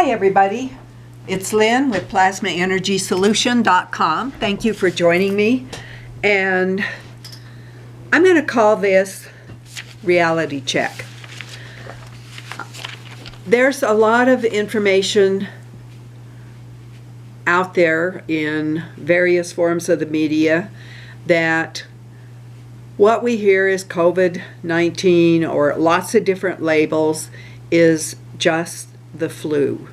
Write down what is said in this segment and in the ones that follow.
Hi everybody, it's Lynn with PlasmaEnergySolution.com. Thank you for joining me, and I'm going to call this reality check. There's a lot of information out there in various forms of the media that what we hear is COVID-19 or lots of different labels is just the flu.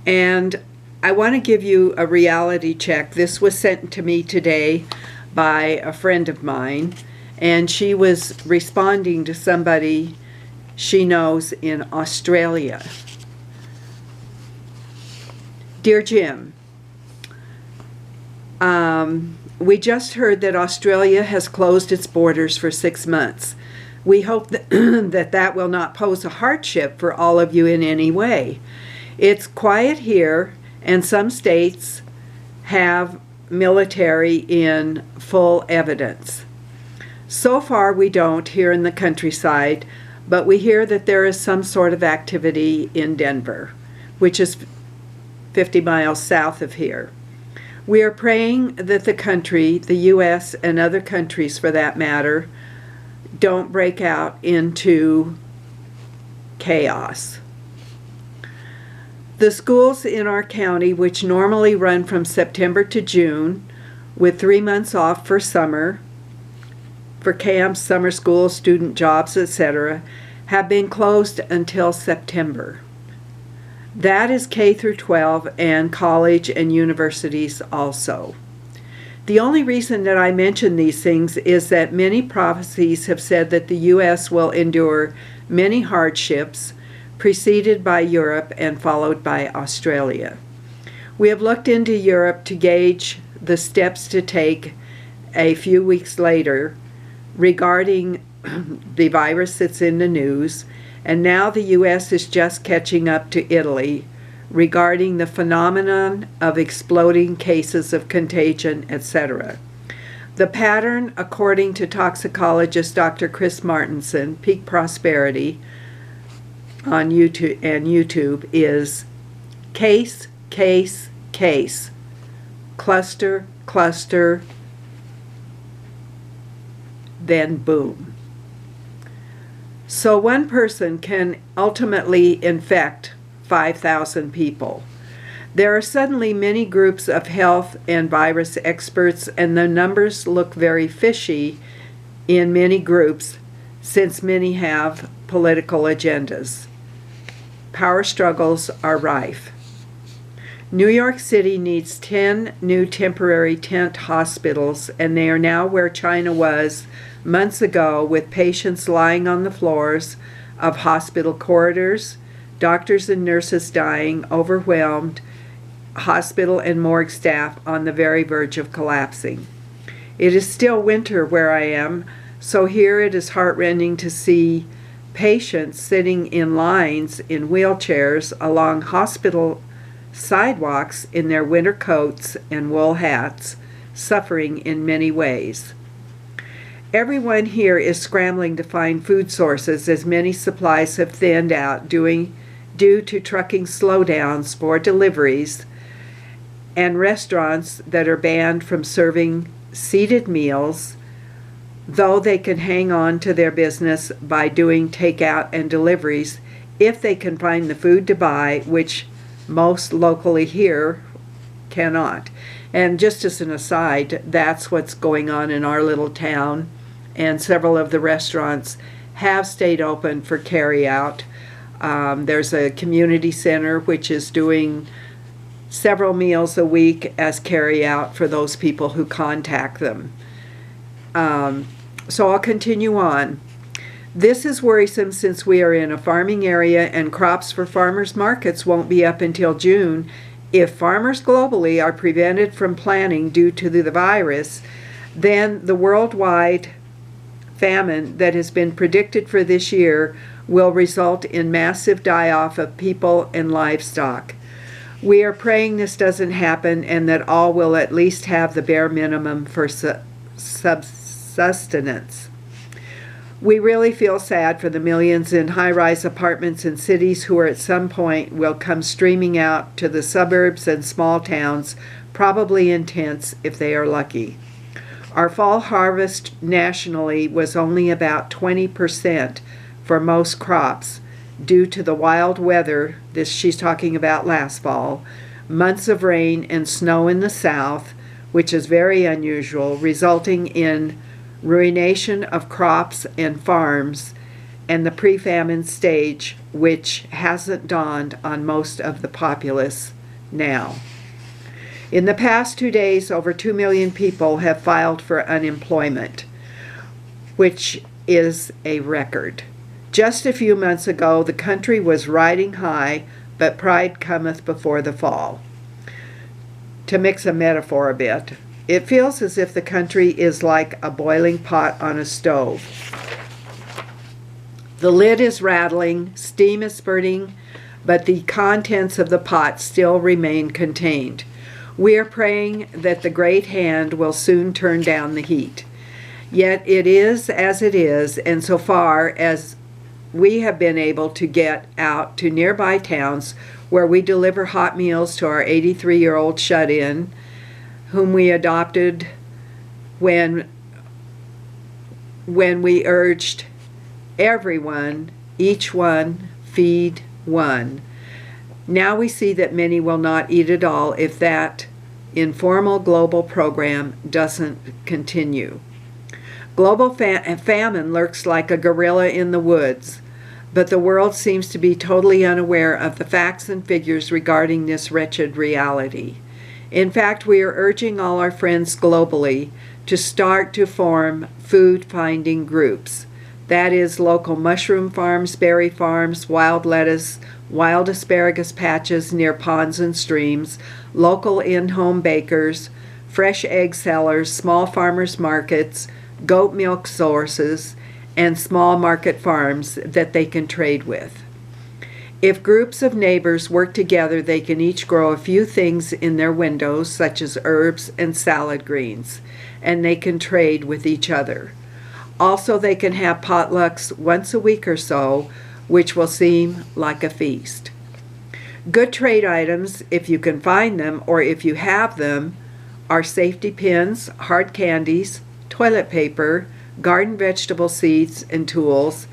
And I want to give you a reality check. This was sent to me today by a friend of mine, and she was responding to somebody she knows in Australia. Dear Jim, we just heard that Australia has closed its borders for 6 months. We hope that that will not pose a hardship for all of you in any way. It's quiet here, and some states have military in full evidence. So far we don't here in the countryside, but we hear that there is some sort of activity in Denver, which is 50 miles south of here. We are praying that the country, the U.S. and other countries for that matter, don't break out into chaos. The schools in our county, which normally run from September to June, with 3 months off for summer, for camps, summer school, student jobs, etc., have been closed until September. That is K through 12 and college and universities also. The only reason that I mention these things is that many prophecies have said that the U.S. will endure many hardships, preceded by Europe and followed by Australia. We have looked into Europe to gauge the steps to take a few weeks later regarding the virus that's in the news, and now the U.S. is just catching up to Italy regarding the phenomenon of exploding cases of contagion, etc. The pattern, according to toxicologist Dr. Chris Martenson, Peak Prosperity on YouTube, is case, case, case, cluster, cluster, then boom. So one person can ultimately infect 5,000 people. There are suddenly many groups of health and virus experts, and the numbers look very fishy in many groups since many have political agendas. Power struggles are rife. New York City needs 10 new temporary tent hospitals, and they are now where China was months ago, with patients lying on the floors of hospital corridors, doctors and nurses dying, overwhelmed, hospital and morgue staff on the very verge of collapsing. It is still winter where I am, so here it is heartrending to see patients sitting in lines in wheelchairs along hospital sidewalks in their winter coats and wool hats, suffering in many ways. Everyone here is scrambling to find food sources as many supplies have thinned out due to trucking slowdowns for deliveries and restaurants that are banned from serving seated meals, though they can hang on to their business by doing takeout and deliveries if they can find the food to buy, which most locally here cannot. And just as an aside, that's what's going on in our little town, and several of the restaurants have stayed open for carry-out. There's a community center which is doing several meals a week as carry-out for those people who contact them. So I'll continue on. This is worrisome since we are in a farming area and crops for farmers markets won't be up until June. If farmers globally are prevented from planting due to the virus, then the worldwide famine that has been predicted for this year will result in massive die-off of people and livestock. We are praying this doesn't happen and that all will at least have the bare minimum for sustenance. We really feel sad for the millions in high-rise apartments in cities who are at some point will come streaming out to the suburbs and small towns, probably in tents if they are lucky. Our fall harvest nationally was only about 20% for most crops due to the wild weather, this she's talking about last fall, months of rain and snow in the south, which is very unusual, resulting in ruination of crops and farms, and the pre-famine stage, which hasn't dawned on most of the populace now. In the past 2 days, over 2 million people have filed for unemployment, which is a record. Just a few months ago, the country was riding high, but pride cometh before the fall. To mix a metaphor a bit, it feels as if the country is like a boiling pot on a stove. The lid is rattling, steam is spurting, but the contents of the pot still remain contained. We are praying that the great hand will soon turn down the heat. Yet it is as it is, and so far as we have been able to get out to nearby towns where we deliver hot meals to our 83-year-old shut-in, whom we adopted when we urged everyone, each one, feed one. Now we see that many will not eat at all if that informal global program doesn't continue. Global famine lurks like a gorilla in the woods, but the world seems to be totally unaware of the facts and figures regarding this wretched reality. In fact, we are urging all our friends globally to start to form food-finding groups. That is, local mushroom farms, berry farms, wild lettuce, wild asparagus patches near ponds and streams, local in-home bakers, fresh egg sellers, small farmers markets, goat milk sources, and small market farms that they can trade with. If groups of neighbors work together, they can each grow a few things in their windows, such as herbs and salad greens, and they can trade with each other. Also, they can have potlucks once a week or so, which will seem like a feast. Good trade items, if you can find them or if you have them, are safety pins, hard candies, toilet paper, garden vegetable seeds and tools,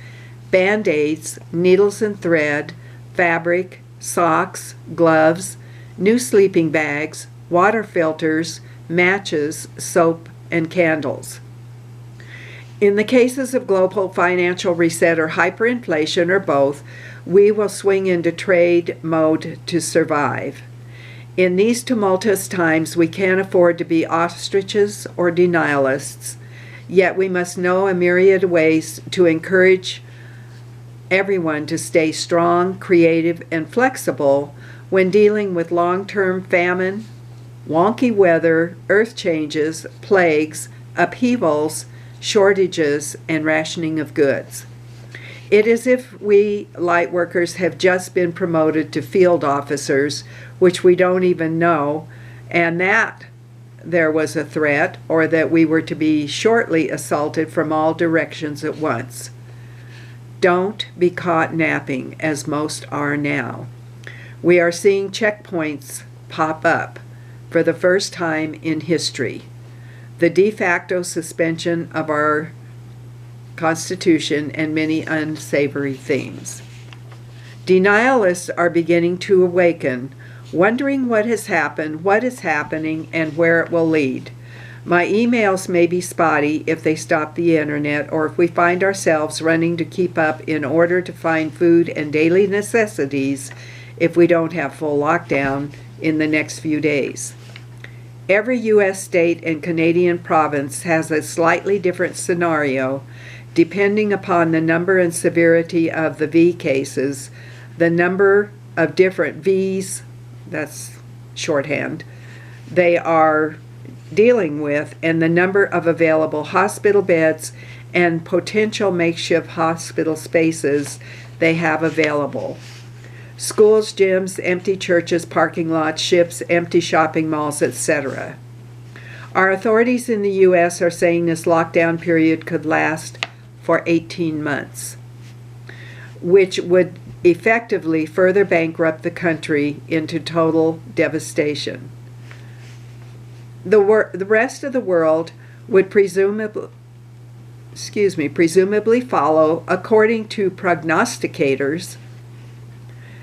Band-Aids, needles and thread, fabric, socks, gloves, new sleeping bags, water filters, matches, soap, and candles. In the cases of global financial reset or hyperinflation or both, we will swing into trade mode to survive. In these tumultuous times, we can't afford to be ostriches or denialists, yet we must know a myriad of ways to encourage everyone to stay strong, creative, and flexible when dealing with long-term famine, wonky weather, earth changes, plagues, upheavals, shortages, and rationing of goods. It is as if we light workers have just been promoted to field officers, which we don't even know, and that there was a threat or that we were to be shortly assaulted from all directions at once. Don't be caught napping, as most are now. We are seeing checkpoints pop up for the first time in history. The de facto suspension of our Constitution and many unsavory themes. Denialists are beginning to awaken, wondering what has happened, what is happening, and where it will lead. My emails may be spotty if they stop the internet or if we find ourselves running to keep up in order to find food and daily necessities if we don't have full lockdown in the next few days. Every U.S. state and Canadian province has a slightly different scenario depending upon the number and severity of the V cases, the number of different Vs, that's shorthand, they are dealing with, and the number of available hospital beds and potential makeshift hospital spaces they have available. Schools, gyms, empty churches, parking lots, ships, empty shopping malls, etc. Our authorities in the U.S. are saying this lockdown period could last for 18 months, which would effectively further bankrupt the country into total devastation. The rest of the world would presumably follow, according to prognosticators,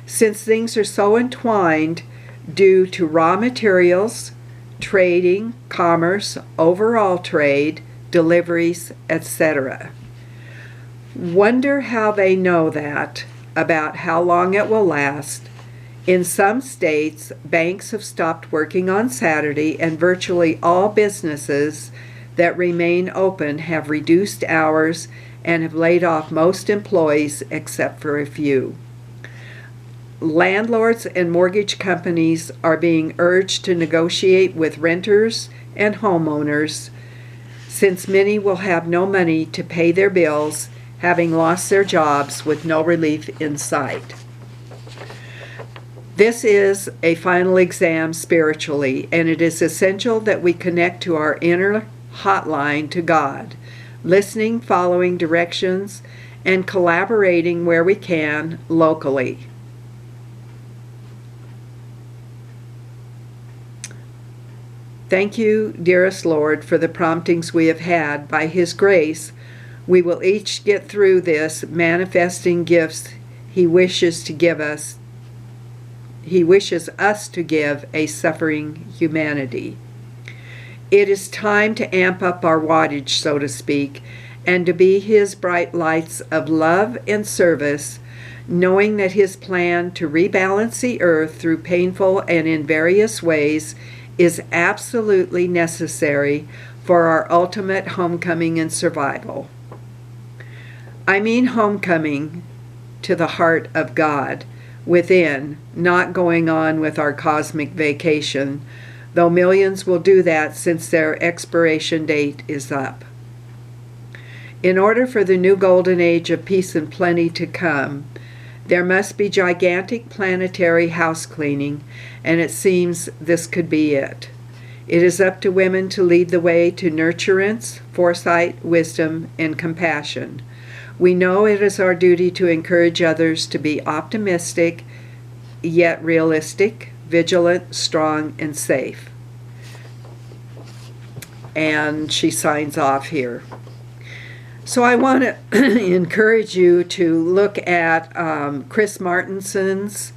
since things are so entwined due to raw materials, trading, commerce, overall trade, deliveries, etc. Wonder how they know that, about how long it will last. In some states, banks have stopped working on Saturday, and virtually all businesses that remain open have reduced hours and have laid off most employees except for a few. Landlords and mortgage companies are being urged to negotiate with renters and homeowners, since many will have no money to pay their bills, having lost their jobs with no relief in sight. This is a final exam spiritually, and it is essential that we connect to our inner hotline to God, listening, following directions, and collaborating where we can locally. Thank you, dearest Lord, for the promptings we have had. By His grace, we will each get through this, manifesting gifts He wishes to give us. He wishes us to give a suffering humanity. It is time to amp up our wattage, so to speak, and to be His bright lights of love and service, knowing that His plan to rebalance the earth through painful and in various ways is absolutely necessary for our ultimate homecoming and survival. I mean homecoming to the heart of God within, not going on with our cosmic vacation, though millions will do that since their expiration date is up. In order for the new golden age of peace and plenty to come, there must be gigantic planetary house cleaning, and it seems this could be it. It is up to women to lead the way to nurturance, foresight, wisdom, and compassion. We know it is our duty to encourage others to be optimistic, yet realistic, vigilant, strong, and safe. And she signs off here. So I want to encourage you to look at Chris Martinson's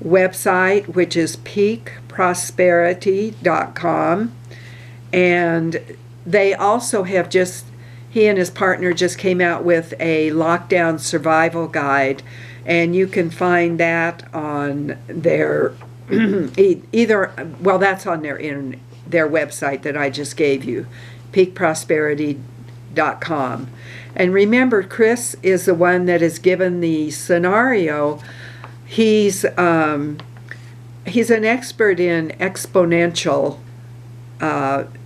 website, which is peakprosperity.com. And they also have he and his partner just came out with a lockdown survival guide. And you can find that on their, that's on their website that I just gave you, peakprosperity.com. And remember, Chris is the one that is given the scenario. He's an expert in exponential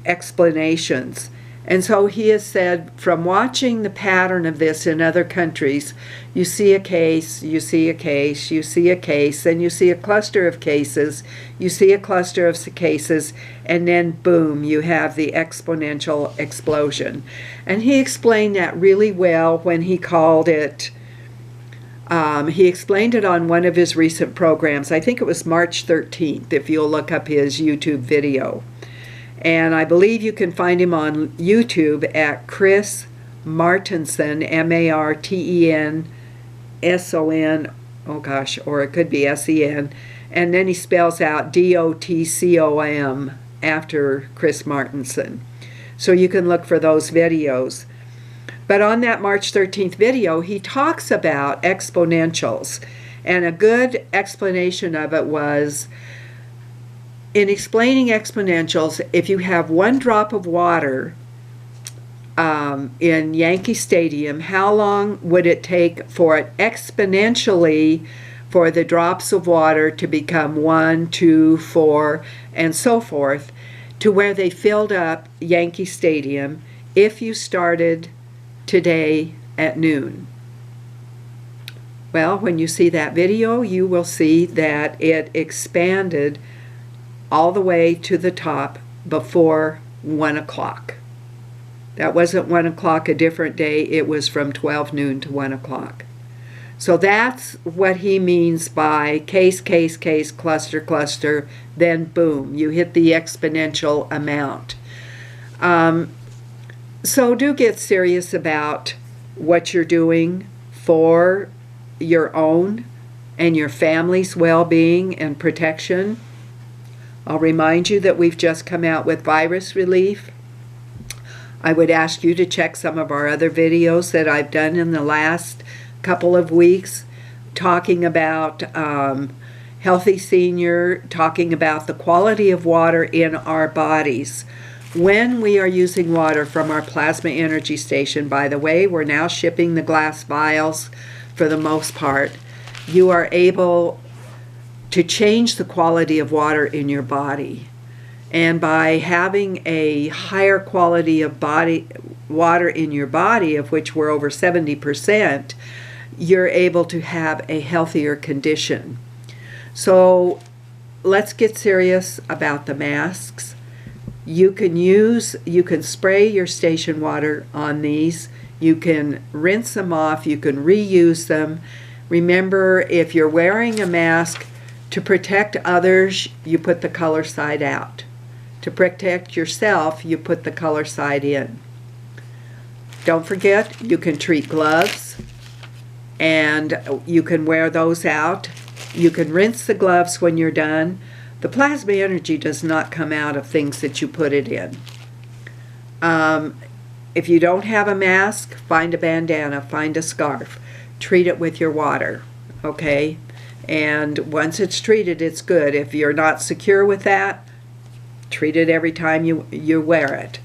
explanations. And so he has said, from watching the pattern of this in other countries, you see a case, you see a case, you see a case, then you see a cluster of cases, you see a cluster of cases, and then boom, you have the exponential explosion. And he explained that really well when he called it, he explained it on one of his recent programs. I think it was March 13th, if you'll look up his YouTube video. And I believe you can find him on YouTube at Chris Martenson, Martenson, or it could be S-E-N, and then he spells out D-O-T-C-O-M after Chris Martenson. So you can look for those videos. But on that March 13th video, he talks about exponentials. And a good explanation of it was, in explaining exponentials, if you have one drop of water in Yankee Stadium, how long would it take for it exponentially for the drops of water to become 1, 2, 4, and so forth, to where they filled up Yankee Stadium if you started today at noon? Well, when you see that video, you will see that it expanded all the way to the top before 1 o'clock. That wasn't 1 o'clock a different day. It was from 12 noon to 1 o'clock. So that's what he means by case, case, case, cluster, cluster, then boom, you hit the exponential amount. So do get serious about what you're doing for your own and your family's well-being and protection. I'll remind you that we've just come out with virus relief. I would ask you to check some of our other videos that I've done in the last couple of weeks, talking about healthy senior, talking about the quality of water in our bodies. When we are using water from our plasma energy station, by the way, we're now shipping the glass vials for the most part, you are able to change the quality of water in your body. And by having a higher quality of water in your body, of which we're over 70%, you're able to have a healthier condition. So let's get serious about the masks. You can spray your station water on these. You can rinse them off. You can reuse them. Remember, if you're wearing a mask, to protect others, you put the color side out. To protect yourself, you put the color side in. Don't forget, you can treat gloves, and you can wear those out. You can rinse the gloves when you're done. The plasma energy does not come out of things that you put it in. If you don't have a mask, find a bandana, find a scarf. Treat it with your water, okay? And once it's treated, it's good. If you're not secure with that, treat it every time you wear it.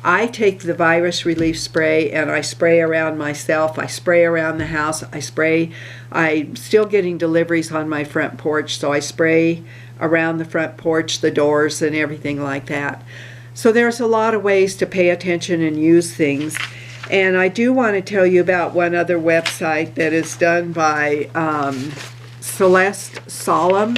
I take the virus relief spray and I spray around myself. I spray around the house. I'm still getting deliveries on my front porch, so I spray around the front porch, the doors, and everything like that. So there's a lot of ways to pay attention and use things. And I do want to tell you about one other website that is done by Celeste Solum,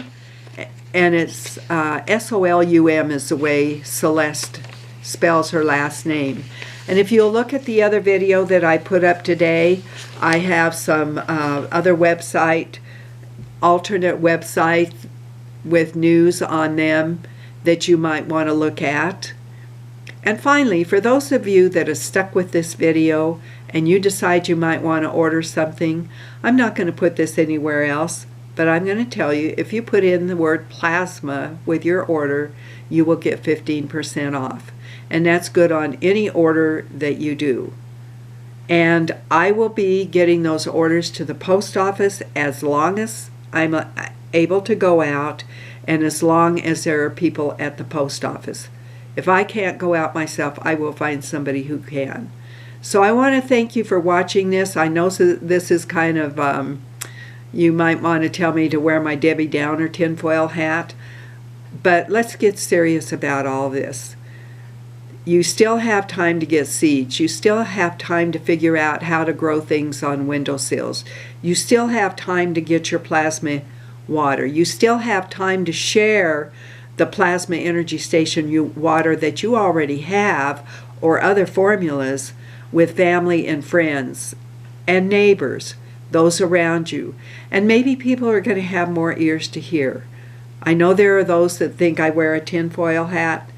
and it's S-O-L-U-M is the way Celeste spells her last name. And if you'll look at the other video that I put up today, I have some other alternate websites with news on them that you might want to look at. And finally, for those of you that are stuck with this video and you decide you might want to order something, I'm not going to put this anywhere else, but I'm going to tell you, if you put in the word plasma with your order, you will get 15% off. And that's good on any order that you do. And I will be getting those orders to the post office as long as I'm able to go out and as long as there are people at the post office. If I can't go out myself, I will find somebody who can. So I want to thank you for watching this. I know this is kind of, you might want to tell me to wear my Debbie Downer tinfoil hat, but let's get serious about all this. You still have time to get seeds. You still have time to figure out how to grow things on windowsills. You still have time to get your plasma water. You still have time to share the plasma energy station water that you already have, or other formulas, with family and friends and neighbors, those around you. And maybe people are going to have more ears to hear. I know there are those that think I wear a tinfoil hat.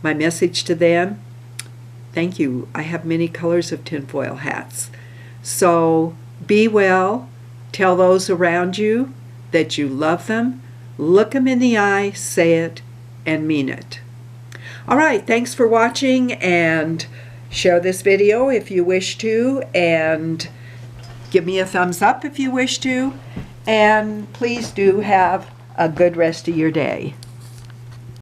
My message to them, thank you. I have many colors of tinfoil hats. So be well. Tell those around you that you love them. Look them in the eye, say it, and mean it. All right, thanks for watching, and share this video if you wish to, and give me a thumbs up if you wish to, and please do have a good rest of your day.